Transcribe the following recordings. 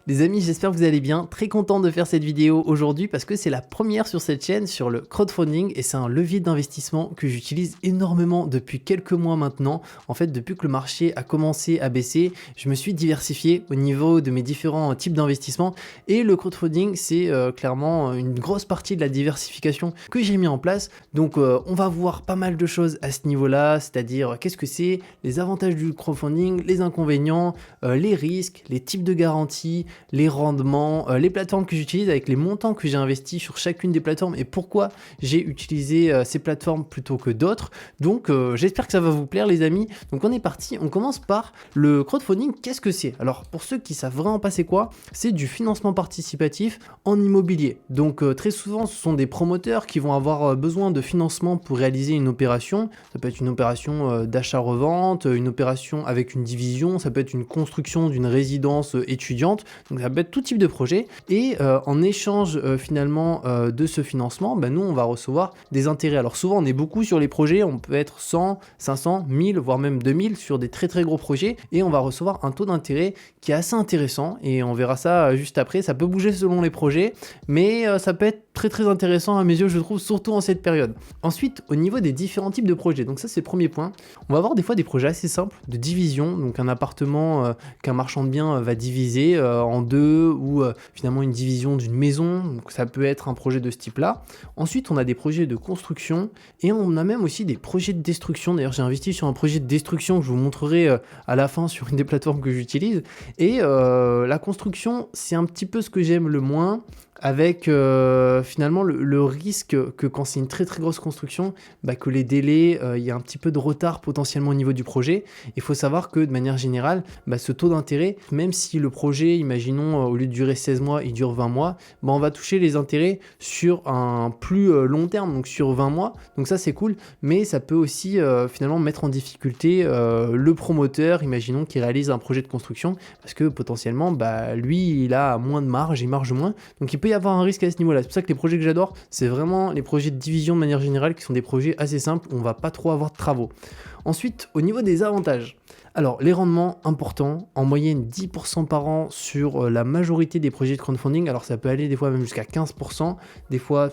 Les amis, j'espère que vous allez bien. Très content de faire cette vidéo aujourd'hui parce que c'est la première sur cette chaîne sur le crowdfunding et c'est un levier d'investissement que j'utilise énormément depuis quelques mois maintenant. En fait, depuis que le marché a commencé à baisser, je me suis diversifié au niveau de mes différents types d'investissements et le crowdfunding, c'est clairement une grosse partie de la diversification que j'ai mis en place. Donc, on va voir pas mal de choses à ce niveau-là, c'est-à-dire qu'est-ce que c'est, les avantages du crowdfunding, les inconvénients, les risques, les types de garanties, les rendements, les plateformes que j'utilise avec les montants que j'ai investis sur chacune des plateformes et pourquoi j'ai utilisé ces plateformes plutôt que d'autres. Donc j'espère que ça va vous plaire les amis. Donc on est parti, on commence par le crowdfunding. Qu'est-ce que c'est? Alors pour ceux qui savent vraiment pas c'est quoi, c'est du financement participatif en immobilier. Donc très souvent ce sont des promoteurs qui vont avoir besoin de financement pour réaliser une opération. Ça peut être une opération d'achat-revente, une opération avec une division, ça peut être une construction d'une résidence étudiante. Donc ça peut être tout type de projet et en échange finalement de ce financement, nous on va recevoir des intérêts. Alors souvent on est beaucoup sur les projets, on peut être 100, 500, 1000 voire même 2000 sur des très très gros projets et on va recevoir un taux d'intérêt qui est assez intéressant et on verra ça juste après. Ça peut bouger selon les projets mais ça peut être très très intéressant à mes yeux je trouve, surtout en cette période. Ensuite au niveau des différents types de projets, donc ça c'est le premier point, on va avoir des fois des projets assez simples de division, donc un appartement qu'un marchand de biens va diviser en deux ou finalement une division d'une maison, donc ça peut être un projet de ce type là. Ensuite on a des projets de construction et on a même aussi des projets de destruction. D'ailleurs j'ai investi sur un projet de destruction que je vous montrerai à la fin sur une des plateformes que j'utilise et la construction c'est un petit peu ce que j'aime le moins avec finalement le risque que quand c'est une très très grosse construction, que les délais, il y a un petit peu de retard potentiellement au niveau du projet. Il faut savoir que de manière générale, ce taux d'intérêt, même si le projet, imaginons, au lieu de durer 16 mois, il dure 20 mois, on va toucher les intérêts sur un plus long terme, donc sur 20 mois. Donc ça c'est cool, mais ça peut aussi finalement mettre en difficulté le promoteur, imaginons, qui réalise un projet de construction, parce que potentiellement, lui, il a moins de marge, il marge moins, donc il peut y avoir un risque à ce niveau-là. C'est pour ça que les projets que j'adore, c'est vraiment les projets de division de manière générale, qui sont des projets assez simples, où on va pas trop avoir de travaux. Ensuite, au niveau des avantages, alors les rendements importants, en moyenne 10% par an sur la majorité des projets de crowdfunding, alors ça peut aller des fois même jusqu'à 15%, des fois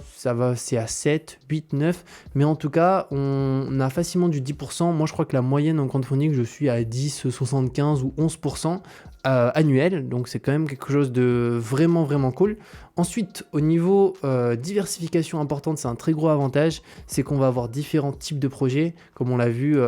c'est à 7, 8, 9, mais en tout cas on a facilement du 10%, moi je crois que la moyenne en crowdfunding je suis à 10, 75 ou 11% annuel, donc c'est quand même quelque chose de vraiment vraiment cool. Ensuite au niveau diversification importante, c'est un très gros avantage, c'est qu'on va avoir différents types de projets, comme on l'a vu,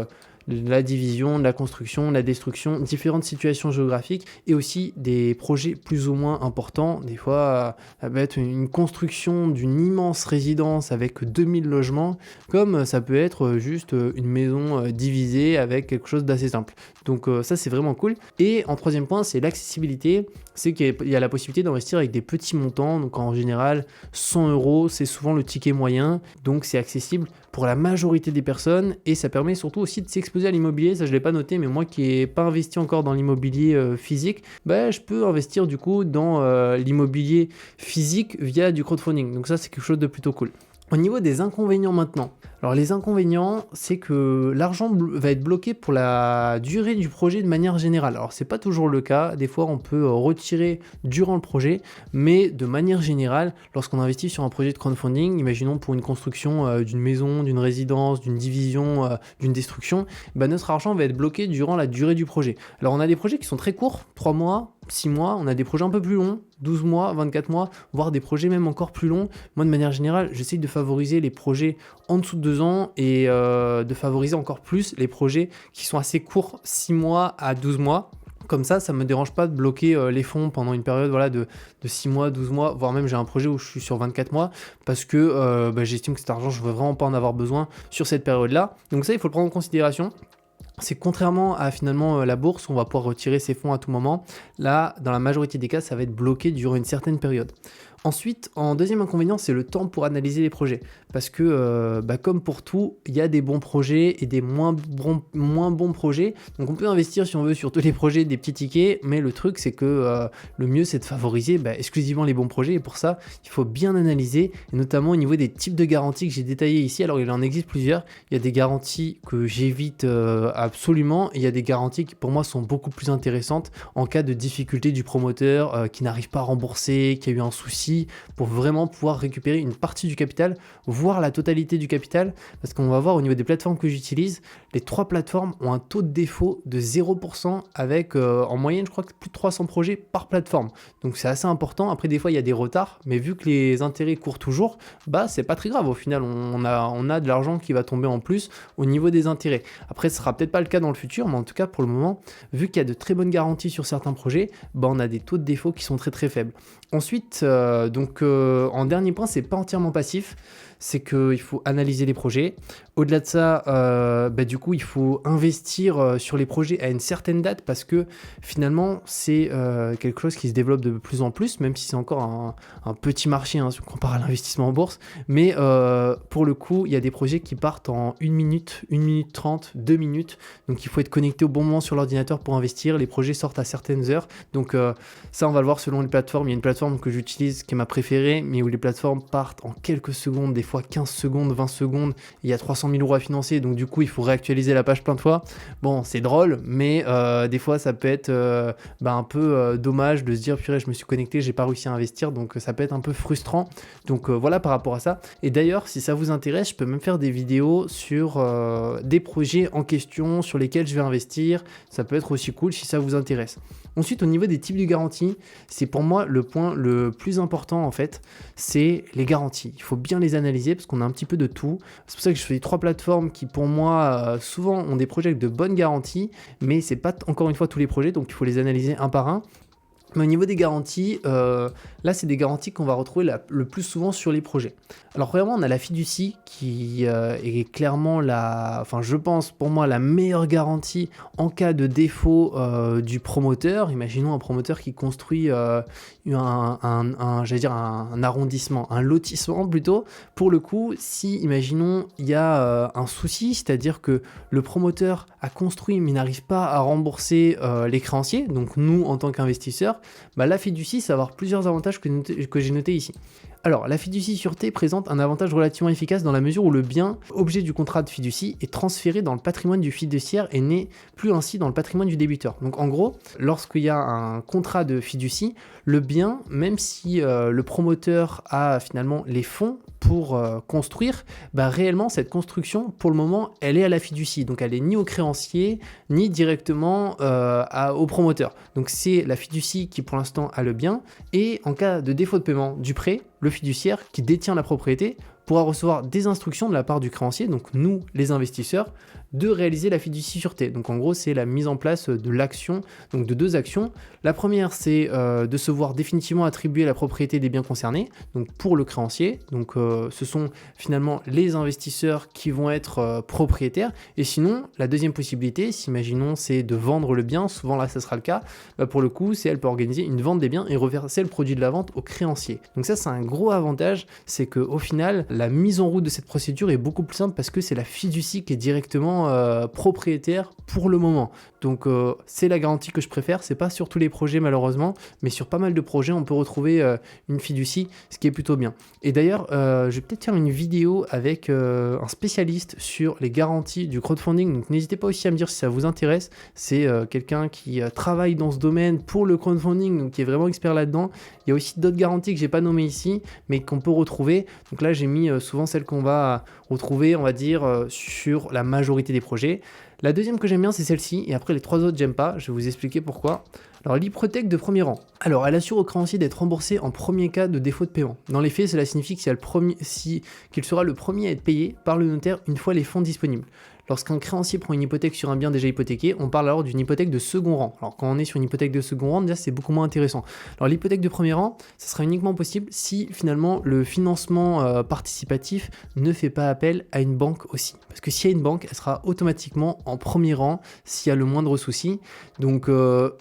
la division, la construction, la destruction, différentes situations géographiques et aussi des projets plus ou moins importants. Des fois, ça peut être une construction d'une immense résidence avec 2000 logements, comme ça peut être juste une maison divisée avec quelque chose d'assez simple. Donc ça, c'est vraiment cool. Et en troisième point, c'est l'accessibilité. C'est qu'il y a la possibilité d'investir avec des petits montants. Donc en général, 100 €, c'est souvent le ticket moyen. Donc c'est accessible pour la majorité des personnes et ça permet surtout aussi de s'exposer à l'immobilier. Ça je l'ai pas noté, mais moi qui n'ai pas investi encore dans l'immobilier physique, je peux investir du coup dans l'immobilier physique via du crowdfunding. Donc ça c'est quelque chose de plutôt cool. Au niveau des inconvénients maintenant, alors les inconvénients, c'est que l'argent va être bloqué pour la durée du projet de manière générale. Alors c'est pas toujours le cas, des fois on peut retirer durant le projet, mais de manière générale, lorsqu'on investit sur un projet de crowdfunding, imaginons pour une construction d'une maison, d'une résidence, d'une division, d'une destruction, notre argent va être bloqué durant la durée du projet. Alors on a des projets qui sont très courts, 3 mois, 6 mois, on a des projets un peu plus longs, 12 mois, 24 mois, voire des projets même encore plus longs. Moi, de manière générale, j'essaie de favoriser les projets en dessous de 2 ans et de favoriser encore plus les projets qui sont assez courts, 6 mois à 12 mois. Comme ça ne me dérange pas de bloquer les fonds pendant une période de 6 mois, 12 mois, voire même j'ai un projet où je suis sur 24 mois parce que j'estime que cet argent, je ne veux vraiment pas en avoir besoin sur cette période-là. Donc ça, il faut le prendre en considération. C'est contrairement à finalement la bourse où on va pouvoir retirer ses fonds à tout moment. Là, dans la majorité des cas, ça va être bloqué durant une certaine période. Ensuite, en deuxième inconvénient, c'est le temps pour analyser les projets. Parce que, comme pour tout, il y a des bons projets et des moins bons projets. Donc on peut investir, si on veut, sur tous les projets des petits tickets, mais le truc, c'est que le mieux, c'est de favoriser exclusivement les bons projets. Et pour ça, il faut bien analyser, et notamment au niveau des types de garanties que j'ai détaillés ici. Alors, il en existe plusieurs. Il y a des garanties que j'évite absolument, et il y a des garanties qui, pour moi, sont beaucoup plus intéressantes en cas de difficulté du promoteur qui n'arrive pas à rembourser, qui a eu un souci, pour vraiment pouvoir récupérer une partie du capital, voire la totalité du capital, parce qu'on va voir au niveau des plateformes que j'utilise, les 3 plateformes ont un taux de défaut de 0% avec en moyenne, je crois que plus de 300 projets par plateforme. Donc c'est assez important. Après, des fois, il y a des retards, mais vu que les intérêts courent toujours, c'est pas très grave. Au final, on a de l'argent qui va tomber en plus au niveau des intérêts. Après, ce sera peut-être pas le cas dans le futur, mais en tout cas, pour le moment, vu qu'il y a de très bonnes garanties sur certains projets, on a des taux de défaut qui sont très très faibles. Ensuite, en dernier point, c'est pas entièrement passif, c'est qu'il faut analyser les projets. Au-delà de ça, du coup, il faut investir sur les projets à une certaine date parce que finalement, c'est quelque chose qui se développe de plus en plus, même si c'est encore un petit marché si on compare à l'investissement en bourse. Mais pour le coup, il y a des projets qui partent en 1 minute, 1 minute 30, 2 minutes. Donc, il faut être connecté au bon moment sur l'ordinateur pour investir. Les projets sortent à certaines heures. Donc, ça, on va le voir selon les plateformes. Il y a une plateforme que j'utilise qui est ma préférée, mais où les plateformes partent en quelques secondes, des fois 15 secondes, 20 secondes. Il y a 300 000 € à financer, donc du coup, il faut réactualiser la page plein de fois. Bon, c'est drôle, mais des fois, ça peut être un peu dommage de se dire, purée, je me suis connecté, j'ai pas réussi à investir, donc ça peut être un peu frustrant. Donc voilà par rapport à ça. Et d'ailleurs, si ça vous intéresse, je peux même faire des vidéos sur des projets en question sur lesquels je vais investir. Ça peut être aussi cool si ça vous intéresse. Ensuite, au niveau des types de garanties, c'est pour moi le point le plus important en fait, c'est les garanties. Il faut bien les analyser parce qu'on a un petit peu de tout. C'est pour ça que je fais 3 plateformes qui pour moi souvent ont des projets avec de bonnes garanties, mais c'est pas encore une fois tous les projets, donc il faut les analyser un par un. Mais au niveau des garanties, là c'est des garanties qu'on va retrouver le plus souvent sur les projets. Alors vraiment on a la fiducie qui est clairement je pense pour moi la meilleure garantie en cas de défaut du promoteur. Imaginons un promoteur qui construit un arrondissement, un lotissement plutôt. Pour le coup, si imaginons il y a un souci, c'est-à-dire que le promoteur a construit mais n'arrive pas à rembourser les créanciers, donc nous en tant qu'investisseurs, la fiducie, ça va avoir plusieurs avantages que j'ai notés ici. Alors, la fiducie sûreté présente un avantage relativement efficace dans la mesure où le bien, objet du contrat de fiducie, est transféré dans le patrimoine du fiduciaire et n'est plus ainsi dans le patrimoine du débiteur. Donc en gros, lorsqu'il y a un contrat de fiducie, le bien, même si le promoteur a finalement les fonds pour construire, réellement cette construction, pour le moment, elle est à la fiducie. Donc elle est ni au créancier, ni directement au promoteur. Donc c'est la fiducie qui pour l'instant a le bien, et en cas de défaut de paiement du prêt, le fiduciaire qui détient la propriété pourra recevoir des instructions de la part du créancier, donc nous les investisseurs, de réaliser la fiducie sûreté. Donc en gros c'est la mise en place de l'action, donc de 2 actions. La première c'est de se voir définitivement attribuer la propriété des biens concernés, donc pour le créancier, donc ce sont finalement les investisseurs qui vont être propriétaires. Et sinon la deuxième possibilité, si imaginons c'est de vendre le bien, souvent là ça sera le cas, pour le coup c'est elle peut organiser une vente des biens et reverser le produit de la vente au créancier. Donc ça c'est un gros avantage, c'est que au final la mise en route de cette procédure est beaucoup plus simple parce que c'est la fiducie qui est directement propriétaire pour le moment. Donc c'est la garantie que je préfère. C'est pas sur tous les projets malheureusement, mais sur pas mal de projets on peut retrouver une fiducie, ce qui est plutôt bien. Et d'ailleurs je vais peut-être faire une vidéo avec un spécialiste sur les garanties du crowdfunding, donc n'hésitez pas aussi à me dire si ça vous intéresse. C'est quelqu'un qui travaille dans ce domaine pour le crowdfunding, donc qui est vraiment expert là-dedans. Il y a aussi d'autres garanties que j'ai pas nommées ici, mais qu'on peut retrouver. Donc là j'ai mis souvent celles qu'on va retrouver, on va dire, sur la majorité des projets. La deuxième que j'aime bien, c'est celle-ci, et après les 3 autres, j'aime pas. Je vais vous expliquer pourquoi. Alors, l'hypothèque de premier rang. Alors, elle assure au créancier d'être remboursé en premier cas de défaut de paiement. Dans les faits, cela signifie qu'il sera le premier à être payé par le notaire une fois les fonds disponibles. lorsqu'un créancier prend une hypothèque sur un bien déjà hypothéqué, on parle alors d'une hypothèque de second rang. Alors quand on est sur une hypothèque de second rang, déjà c'est beaucoup moins intéressant. Alors l'hypothèque de premier rang, ça sera uniquement possible si finalement le financement participatif ne fait pas appel à une banque aussi. Parce que s'il y a une banque, elle sera automatiquement en premier rang s'il y a le moindre souci. Donc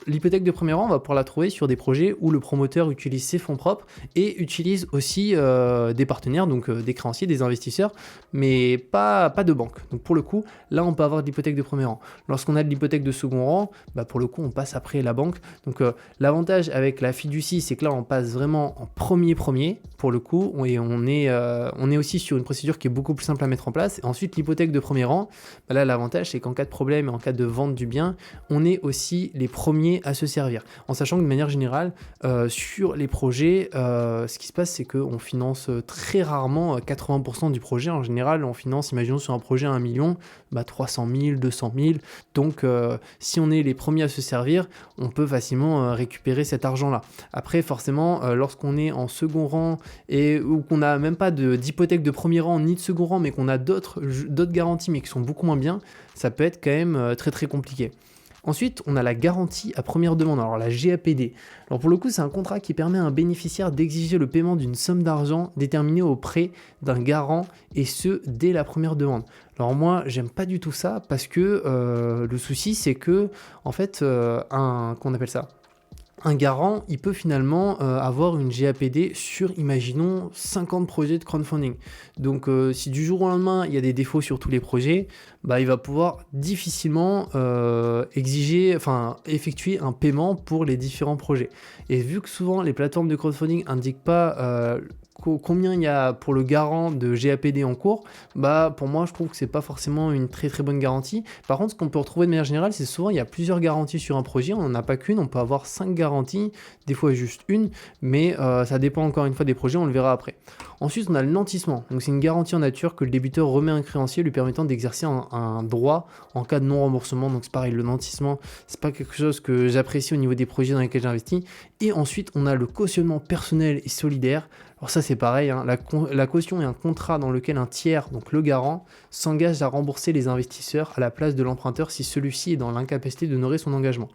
l'hypothèque de premier rang, on va pouvoir la trouver sur des projets où le promoteur utilise ses fonds propres et utilise aussi des partenaires, donc des créanciers, des investisseurs, mais pas de banque. Donc pour le coup, là on peut avoir de l'hypothèque de premier rang. Lorsqu'on a de l'hypothèque de second rang, bah pour le coup on passe après la banque. Donc l'avantage avec la fiducie, c'est que là on passe vraiment en premier pour le coup, et on est aussi sur une procédure qui est beaucoup plus simple à mettre en place. Et ensuite l'hypothèque de premier rang, bah là l'avantage c'est qu'en cas de problème et en cas de vente du bien, on est aussi les premiers à se servir. En sachant que de manière générale, sur les projets, ce qui se passe c'est qu'on finance très rarement 80% du projet. En général, on finance, imaginons sur un projet à 1 million, 300 000, 200 000. Donc, si on est les premiers à se servir, on peut facilement récupérer cet argent-là. Après, forcément, lorsqu'on est en second rang ou qu'on n'a même pas d'hypothèque de premier rang ni de second rang, mais qu'on a d'autres garanties, mais qui sont beaucoup moins bien, ça peut être quand même très très compliqué. Ensuite, on a la garantie à première demande, alors la GAPD. Alors pour le coup, c'est un contrat qui permet à un bénéficiaire d'exiger le paiement d'une somme d'argent déterminée auprès d'un garant, et ce, dès la première demande. Alors moi, j'aime pas du tout ça, parce que le souci, c'est que, en fait, qu'on appelle ça ? Un garant, il peut finalement avoir une GAPD sur, imaginons, 50 projets de crowdfunding. Donc si du jour au lendemain, il y a des défauts sur tous les projets, bah, il va pouvoir difficilement effectuer un paiement pour les différents projets. Et vu que souvent les plateformes de crowdfunding indiquent pas combien il y a pour le garant de GAPD en cours, bah pour moi je trouve que c'est pas forcément une très très bonne garantie. Par contre, ce qu'on peut retrouver de manière générale, c'est souvent il y a plusieurs garanties sur un projet, on n'en a pas qu'une, on peut avoir 5 garanties, des fois juste une, mais ça dépend encore une fois des projets, on le verra après. Ensuite, on a le nantissement, donc c'est une garantie en nature que le débiteur remet à un créancier lui permettant d'exercer un droit en cas de non-remboursement. Donc c'est pareil, le nantissement, c'est pas quelque chose que j'apprécie au niveau des projets dans lesquels j'investis. Et ensuite, on a le cautionnement personnel et solidaire. Alors ça c'est pareil, hein, la caution est un contrat dans lequel un tiers, donc le garant, s'engage à rembourser les investisseurs à la place de l'emprunteur si celui-ci est dans l'incapacité d'honorer son engagement.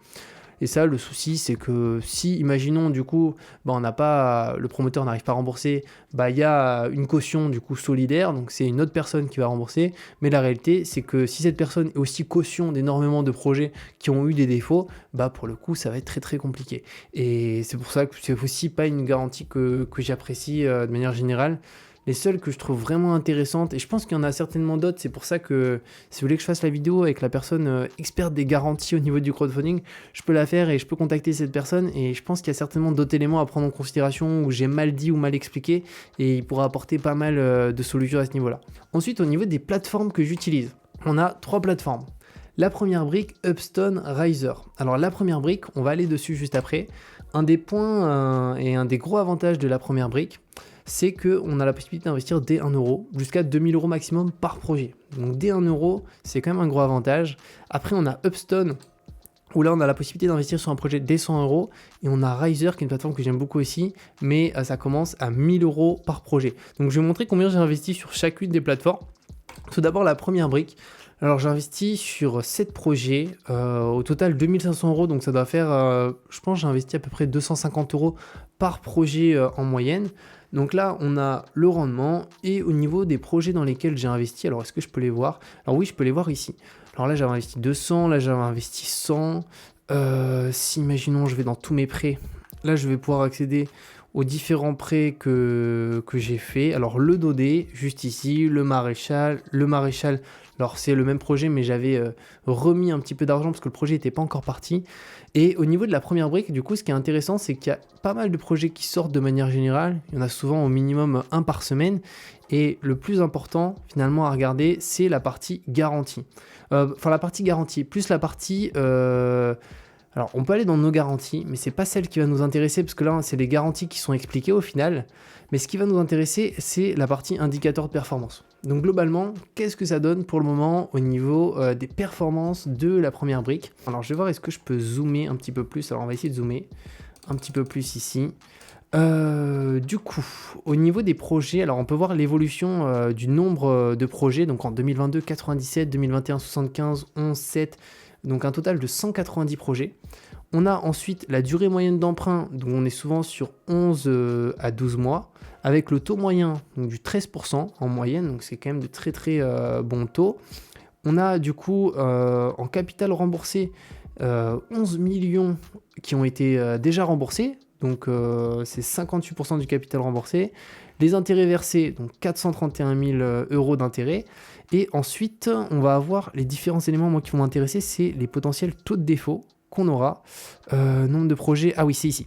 Et ça, le souci, c'est que si, imaginons, du coup, le promoteur n'arrive pas à rembourser, il y a une caution, du coup, solidaire, donc c'est une autre personne qui va rembourser. Mais la réalité, c'est que si cette personne est aussi caution d'énormément de projets qui ont eu des défauts, pour le coup, ça va être très, très compliqué. Et c'est pour ça que c'est aussi pas une garantie que j'apprécie de manière générale. Les seules que je trouve vraiment intéressantes, et je pense qu'il y en a certainement d'autres, c'est pour ça que si vous voulez que je fasse la vidéo avec la personne experte des garanties au niveau du crowdfunding, je peux la faire et je peux contacter cette personne, et je pense qu'il y a certainement d'autres éléments à prendre en considération où j'ai mal dit ou mal expliqué, et il pourra apporter pas mal de solutions à ce niveau-là. Ensuite, au niveau des plateformes que j'utilise, on a 3 plateformes. La première brique, Upstone Riser. Alors la première brique, on va aller dessus juste après. Un des points et un des gros avantages de la première brique, c'est qu'on a la possibilité d'investir dès 1 euro jusqu'à 2000 euros maximum par projet. Donc dès 1 euro, c'est quand même un gros avantage. Après, on a Upstone, où là, on a la possibilité d'investir sur un projet dès 100 euros. Et on a Riser, qui est une plateforme que j'aime beaucoup aussi, mais ça commence à 1000 euros par projet. Donc je vais vous montrer combien j'ai investi sur chacune des plateformes. Tout d'abord, la première brique. Alors j'ai investi sur 7 projets, au total 2500 euros, donc ça doit faire, je pense j'ai investi à peu près 250 euros par projet en moyenne. Donc là on a le rendement, et au niveau des projets dans lesquels j'ai investi, alors est-ce que je peux les voir? Alors oui, je peux les voir ici. Alors là j'avais investi 200, là j'avais investi 100, si imaginons je vais dans tous mes prêts, là je vais pouvoir accéder aux différents prêts que j'ai fait. Alors le Dodé, juste ici, le Maréchal, alors c'est le même projet, mais j'avais remis un petit peu d'argent parce que le projet n'était pas encore parti. Et au niveau de la première brique, du coup, ce qui est intéressant, c'est qu'il y a pas mal de projets qui sortent de manière générale. Il y en a souvent au minimum 1 par semaine. Et le plus important, finalement, à regarder, c'est la partie garantie. La partie garantie, plus la partie... Alors, on peut aller dans nos garanties, mais c'est pas celle qui va nous intéresser, parce que là, c'est les garanties qui sont expliquées au final. Mais ce qui va nous intéresser, c'est la partie indicateur de performance. Donc globalement, qu'est-ce que ça donne pour le moment au niveau des performances de la première brique? Alors, je vais voir, est-ce que je peux zoomer un petit peu plus? Alors, on va essayer de zoomer un petit peu plus ici. Du coup, au niveau des projets, alors on peut voir l'évolution, du nombre, de projets. Donc en 2022, 97, 2021, 75, 11, 7, donc un total de 190 projets. On a ensuite la durée moyenne d'emprunt, donc on est souvent sur 11 à 12 mois, avec le taux moyen donc du 13% en moyenne, donc c'est quand même de très très bons taux. On a du coup en capital remboursé 11 millions qui ont été déjà remboursés, donc c'est 58% du capital remboursé. Les intérêts versés, donc 431 000 euros d'intérêts. Et ensuite, on va avoir les différents éléments moi, qui vont m'intéresser, c'est les potentiels taux de défaut qu'on aura. Nombre de projets, ah oui, c'est ici.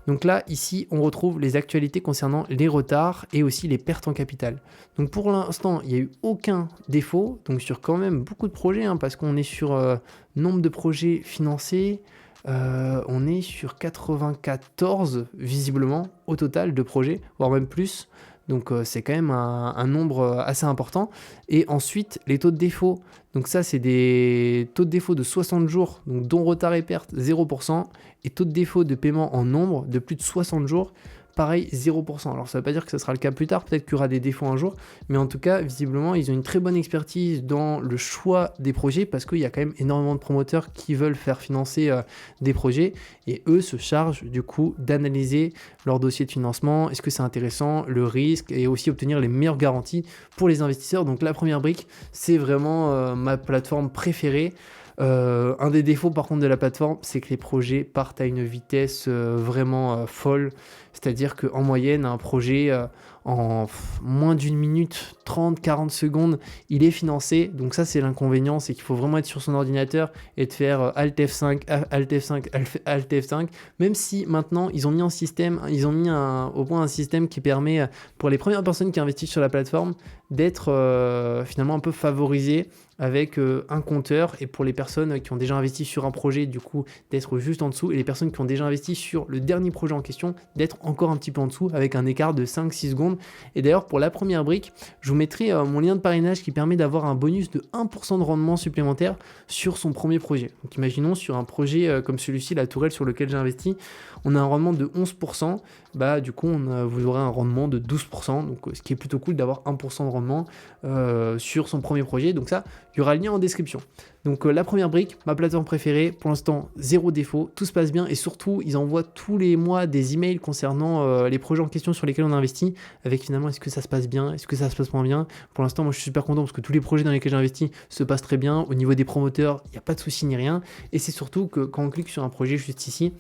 Donc là, ici, on retrouve les actualités concernant les retards et aussi les pertes en capital. Donc pour l'instant, il n'y a eu aucun défaut, donc sur quand même beaucoup de projets, hein, parce qu'on est sur nombre de projets financés, on est sur 94 visiblement au total de projets, voire même plus. Donc c'est quand même un nombre assez important. Et ensuite, les taux de défaut. Donc ça, c'est des taux de défaut de 60 jours, donc dont retard et perte 0%, et taux de défaut de paiement en nombre de plus de 60 jours, pareil 0%. Alors ça ne veut pas dire que ce sera le cas plus tard, peut-être qu'il y aura des défauts un jour, mais en tout cas, visiblement, ils ont une très bonne expertise dans le choix des projets, parce qu'il y a quand même énormément de promoteurs qui veulent faire financer des projets, et eux se chargent du coup d'analyser leur dossier de financement, est-ce que c'est intéressant, le risque, et aussi obtenir les meilleures garanties pour les investisseurs. Donc la première brique, c'est vraiment ma plateforme préférée. Un des défauts par contre de la plateforme, c'est que les projets partent à une vitesse vraiment folle. C'est-à-dire qu'en moyenne, un projet en moins d'une minute, 30-40 secondes, il est financé. Donc ça, c'est l'inconvénient, c'est qu'il faut vraiment être sur son ordinateur et de faire Alt F5, Alt F5, Alt F5. Même si maintenant, ils ont mis au point un système qui permet pour les premières personnes qui investissent sur la plateforme d'être finalement un peu favorisées avec un compteur, et pour les personnes qui ont déjà investi sur un projet, du coup d'être juste en dessous, et les personnes qui ont déjà investi sur le dernier projet en question d'être encore un petit peu en dessous avec un écart de 5-6 secondes. Et d'ailleurs pour la première brique, je vous mettrai mon lien de parrainage qui permet d'avoir un bonus de 1% de rendement supplémentaire sur son premier projet. Donc imaginons sur un projet comme celui-ci, la tourelle sur lequel j'ai investi, on a un rendement de 11%, bah du coup vous aurez un rendement de 12%, donc ce qui est plutôt cool d'avoir 1% de rendement sur son premier projet. Donc ça, il y aura le lien en description. Donc la première brique, ma plateforme préférée, pour l'instant zéro défaut, tout se passe bien, et surtout ils envoient tous les mois des emails concernant les projets en question sur lesquels on investit, avec finalement est-ce que ça se passe bien, est-ce que ça se passe moins bien. Pour l'instant moi je suis super content parce que tous les projets dans lesquels j'ai investi se passent très bien, au niveau des promoteurs il n'y a pas de souci ni rien, et c'est surtout que quand on clique sur un projet juste ici,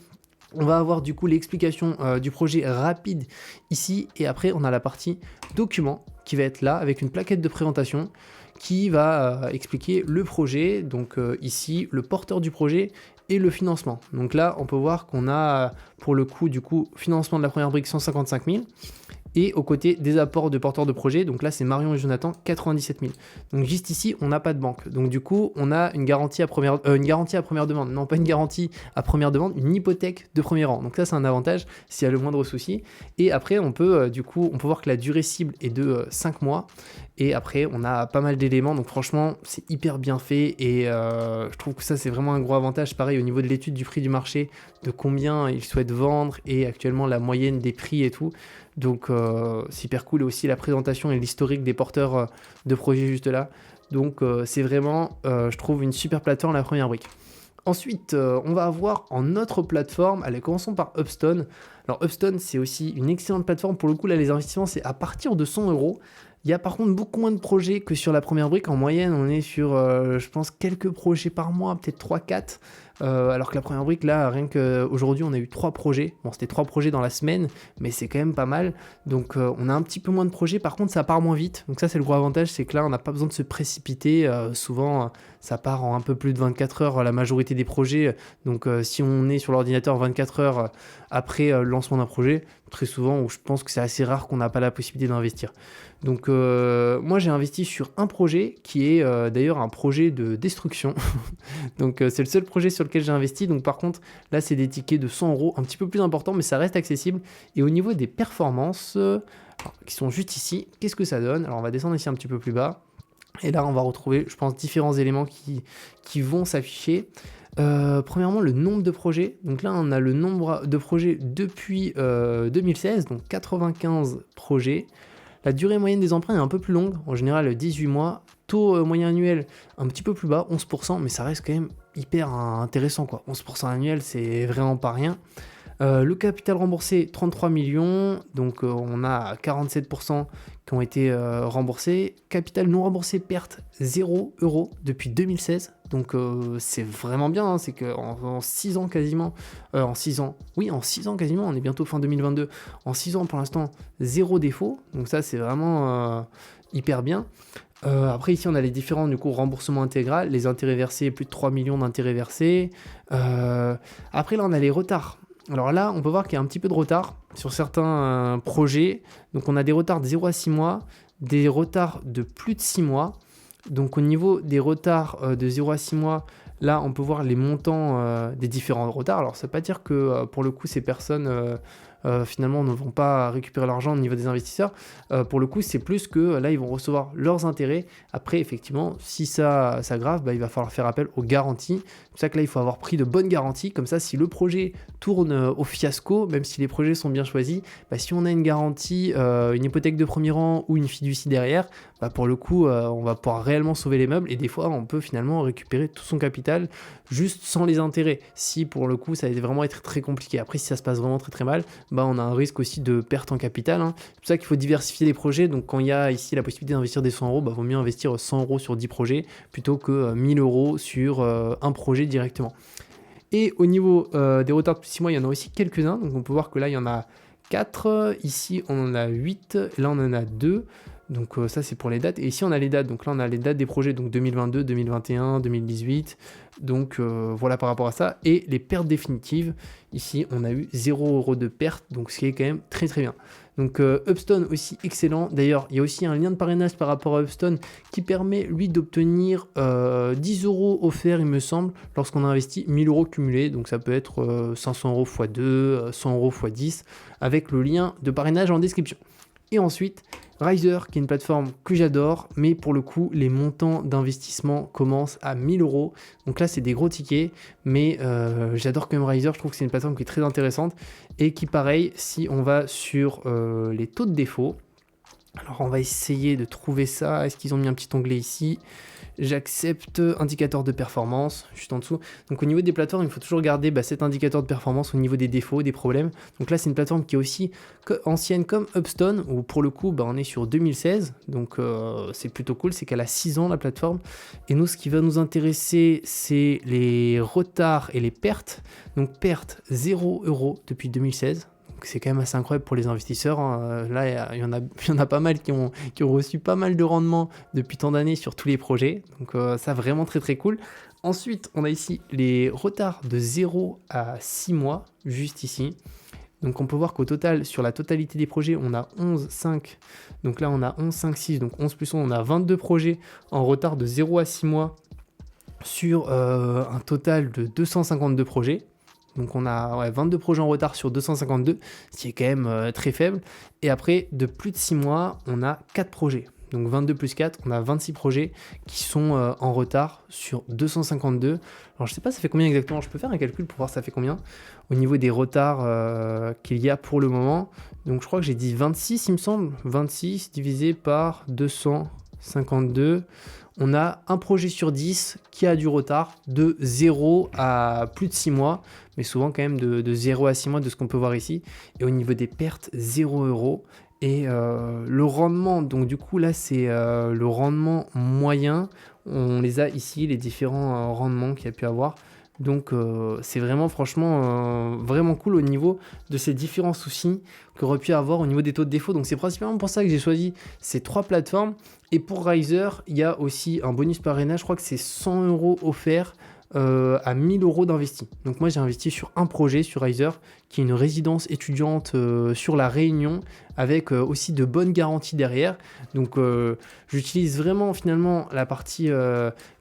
on va avoir du coup l'explication du projet rapide ici, et après on a la partie document qui va être là avec une plaquette de présentation qui va expliquer le projet, donc ici le porteur du projet et le financement. Donc là on peut voir qu'on a pour le coup du coup financement de la première brique 155 000, et aux côtés des apports de porteurs de projet, donc là c'est Marion et Jonathan, 97 000. Donc juste ici, on n'a pas de banque. Donc du coup, on a une garantie à première demande. Non, pas une garantie à première demande, une hypothèque de premier rang. Donc ça, c'est un avantage s'il y a le moindre souci. Et après, on peut voir que la durée cible est de 5 mois. Et après, on a pas mal d'éléments. Donc franchement, c'est hyper bien fait. Et je trouve que ça, c'est vraiment un gros avantage. Pareil, au niveau de l'étude du prix du marché, de combien ils souhaitent vendre et actuellement la moyenne des prix et tout. Donc c'est hyper cool, et aussi la présentation et l'historique des porteurs de projets juste là. Donc c'est vraiment, je trouve, une super plateforme, la première brique. Ensuite, on va avoir en autre plateforme, allez, commençons par Upstone. Alors Upstone, c'est aussi une excellente plateforme. Pour le coup, là, les investissements, c'est à partir de 100 euros. Il y a par contre beaucoup moins de projets que sur la première brique. En moyenne, on est sur, je pense, quelques projets par mois, peut-être 3-4. Alors que la première brique, là, rien qu'aujourd'hui, on a eu 3 projets. Bon, c'était 3 projets dans la semaine, mais c'est quand même pas mal. Donc, on a un petit peu moins de projets. Par contre, ça part moins vite. Donc ça, c'est le gros avantage, c'est que là, on n'a pas besoin de se précipiter. Souvent, ça part en un peu plus de 24 heures, la majorité des projets. Donc, si on est sur l'ordinateur 24 heures après le lancement d'un projet, très souvent, où je pense que c'est assez rare qu'on n'a pas la possibilité d'investir. Donc moi j'ai investi sur un projet qui est d'ailleurs un projet de destruction. Donc c'est le seul projet sur lequel j'ai investi. Donc par contre là c'est des tickets de 100 euros, un petit peu plus important, mais ça reste accessible. Et au niveau des performances qui sont juste ici, qu'est-ce que ça donne? Alors on va descendre ici un petit peu plus bas. Et là on va retrouver, je pense, différents éléments qui vont s'afficher. Premièrement, le nombre de projets. Donc là, on a le nombre de projets depuis 2016, donc 95 projets. La durée moyenne des emprunts est un peu plus longue, en général 18 mois. Taux moyen annuel un petit peu plus bas, 11%, mais ça reste quand même hyper intéressant, quoi. 11% annuel, c'est vraiment pas rien. Le capital remboursé, 33 millions, donc on a 47% qui ont été remboursés. Capital non remboursé, perte 0 € depuis 2016, donc c'est vraiment bien, hein. C'est qu'en 6 ans quasiment, en 6 ans quasiment, on est bientôt fin 2022, en 6 ans pour l'instant, 0 défaut, donc ça c'est vraiment hyper bien. Après ici on a les différents du coup remboursements intégral, les intérêts versés, plus de 3 millions d'intérêts versés. Après là on a les retards. Alors là on peut voir qu'il y a un petit peu de retard sur certains projets. Donc on a des retards de 0 à 6 mois, des retards de plus de 6 mois. Donc au niveau des retards de 0 à 6 mois, là on peut voir les montants des différents retards. Alors ça ne veut pas dire que pour le coup ces personnes finalement ne vont pas récupérer l'argent au niveau des investisseurs. Pour le coup c'est plus que là ils vont recevoir leurs intérêts. Après effectivement si ça s'aggrave, il va falloir faire appel aux garanties. C'est pour ça que là il faut avoir pris de bonnes garanties. Comme ça si le projet tourne au fiasco, même si les projets sont bien choisis, si on a une garantie, une hypothèque de premier rang ou une fiducie derrière, pour le coup on va pouvoir réellement sauver les meubles et des fois on peut finalement récupérer tout son capital juste sans les intérêts. Si pour le coup ça va vraiment être très compliqué. Après si ça se passe vraiment très très mal, on a un risque aussi de perte en capital, hein. C'est pour ça qu'il faut diversifier les projets. Donc quand il y a ici la possibilité d'investir des 100 €, vaut mieux investir 100 € sur 10 projets plutôt que 1000 € sur un projet directement. Et au niveau des retards de plus de 6 mois, il y en a aussi quelques-uns. Donc on peut voir que là il y en a 4, ici on en a 8, là on en a 2. Donc ça c'est pour les dates. Et ici on a les dates. Donc là on a les dates des projets, donc 2022, 2021, 2018. Donc voilà par rapport à ça. Et les pertes définitives, ici on a eu 0 € de perte, donc ce qui est quand même très très bien. Donc Upstone aussi excellent. D'ailleurs il y a aussi un lien de parrainage par rapport à Upstone qui permet lui d'obtenir 10 € offerts il me semble lorsqu'on a investi 1000 € cumulés. Donc ça peut être 500 € x 2, 100 € x 10 avec le lien de parrainage en description. Et ensuite, Riser, qui est une plateforme que j'adore, mais pour le coup, les montants d'investissement commencent à 1000 €. Donc là, c'est des gros tickets, mais j'adore quand même Riser. Je trouve que c'est une plateforme qui est très intéressante et qui, pareil, si on va sur les taux de défaut, alors on va essayer de trouver ça. Est-ce qu'ils ont mis un petit onglet ici ? J'accepte indicateur de performance, juste en dessous. Donc au niveau des plateformes, il faut toujours garder cet indicateur de performance au niveau des défauts, des problèmes. Donc là, c'est une plateforme qui est aussi ancienne comme Upstone, où pour le coup, on est sur 2016. Donc c'est plutôt cool, c'est qu'elle a 6 ans la plateforme. Et nous, ce qui va nous intéresser, c'est les retards et les pertes. Donc perte 0 € depuis 2016. C'est quand même assez incroyable pour les investisseurs, hein. Là, il y en a pas mal qui ont reçu pas mal de rendement depuis tant d'années sur tous les projets. Donc ça, vraiment très très cool. Ensuite, on a ici les retards de 0 à 6 mois, juste ici. Donc on peut voir qu'au total, sur la totalité des projets, on a 11, 5. Donc là, on a 11, 5, 6. Donc 11 plus 11, on a 22 projets en retard de 0 à 6 mois sur un total de 252 projets. Donc on a 22 projets en retard sur 252, ce qui est quand même très faible. Et après, de plus de 6 mois, on a 4 projets. Donc 22 plus 4, on a 26 projets qui sont en retard sur 252. Alors je ne sais pas ça fait combien exactement, je peux faire un calcul pour voir ça fait combien au niveau des retards qu'il y a pour le moment. Donc je crois que j'ai dit 26 il me semble, 26 divisé par 252. On a un projet sur 10 qui a du retard de 0 à plus de 6 mois, mais souvent quand même de 0 à 6 mois de ce qu'on peut voir ici. Et au niveau des pertes, 0 €. Et le rendement, donc du coup là c'est le rendement moyen. On les a ici, les différents rendements qu'il y a pu avoir. Donc c'est vraiment franchement vraiment cool au niveau de ces différents soucis qu'aurait pu avoir au niveau des taux de défaut. Donc c'est principalement pour ça que j'ai choisi ces 3 plateformes. Et pour Riser, il y a aussi un bonus parrainage, je crois que c'est 100 € offerts à 1000 € d'investi. Donc moi j'ai investi sur un projet sur Riser qui est une résidence étudiante sur la Réunion avec aussi de bonnes garanties derrière. Donc j'utilise vraiment finalement la partie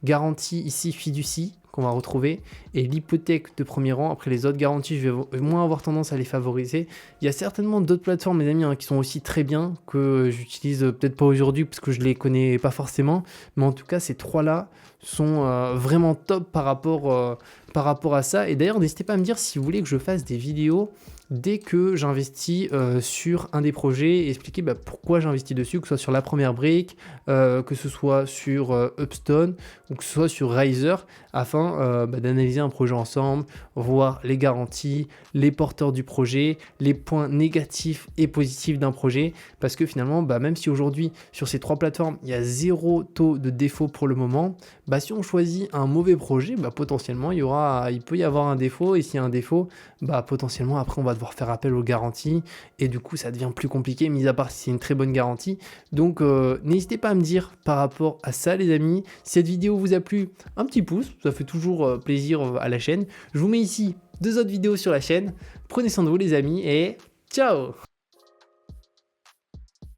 garantie ici fiducie. qu'on va retrouver et l'hypothèque de premier rang. Après les autres garanties, je vais moins avoir tendance à les favoriser. Il y a certainement d'autres plateformes, mes amis, hein, qui sont aussi très bien, que j'utilise peut-être pas aujourd'hui parce que je les connais pas forcément, mais en tout cas ces trois-là sont vraiment top par rapport à ça. Et d'ailleurs, n'hésitez pas à me dire si vous voulez que je fasse des vidéos dès que j'investis sur un des projets et expliquer pourquoi j'investis dessus, que ce soit sur la première brique, que ce soit sur Upstone ou que ce soit sur Riser, afin d'analyser un projet ensemble, voir les garanties, les porteurs du projet, les points négatifs et positifs d'un projet, parce que finalement, même si aujourd'hui sur ces trois plateformes, il y a 0 taux de défaut pour le moment, si on choisit un mauvais projet, potentiellement il peut y avoir un défaut, et s'il y a un défaut, potentiellement après on va devoir faire appel aux garanties, et du coup ça devient plus compliqué, mis à part si c'est une très bonne garantie. Donc n'hésitez pas à me dire par rapport à ça, les amis. Si cette vidéo vous a plu, un petit pouce, ça fait toujours plaisir à la chaîne. Je vous mets ici 2 autres vidéos sur la chaîne. Prenez soin de vous, les amis, et ciao!